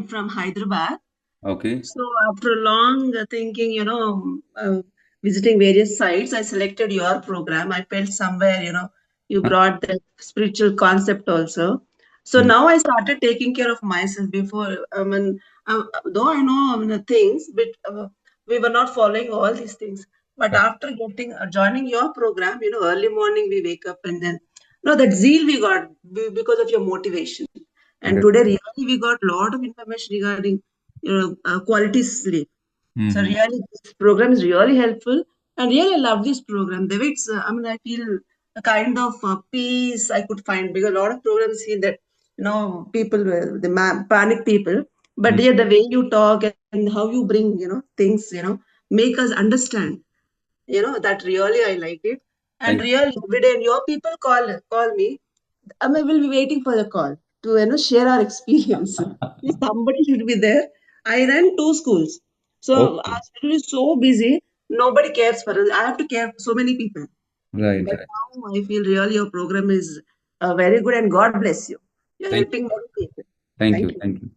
I'm from Hyderabad. Okay. So after long thinking, visiting various sites, I selected your program. I felt somewhere, you Huh? brought the spiritual concept also. So Mm. now I started taking care of myself before. Though I know the things, but we were not following all these things. But Right. after getting joining your program, early morning we wake up and then, that zeal we got because of your motivation. And Right. today, really, we got a lot of information regarding quality sleep. So Mm-hmm. really, this program is really helpful, and really, I love this program. The way it's, I feel a kind of peace I could find because a lot of programs feel that people, panic people, but Mm. yeah, the way you talk and how you bring things, make us understand. That really I like it, and Thank really every day, and your people call me. I will be waiting for the call to share our experience. Somebody should be there. I ran two schools, you. so our schedule is so busy. Nobody cares for us. I have to care for so many people. Right, But right. now I feel really your program is very good, and God bless you. You're Thank you. helping many people. Thank Thank you. you. Thank you.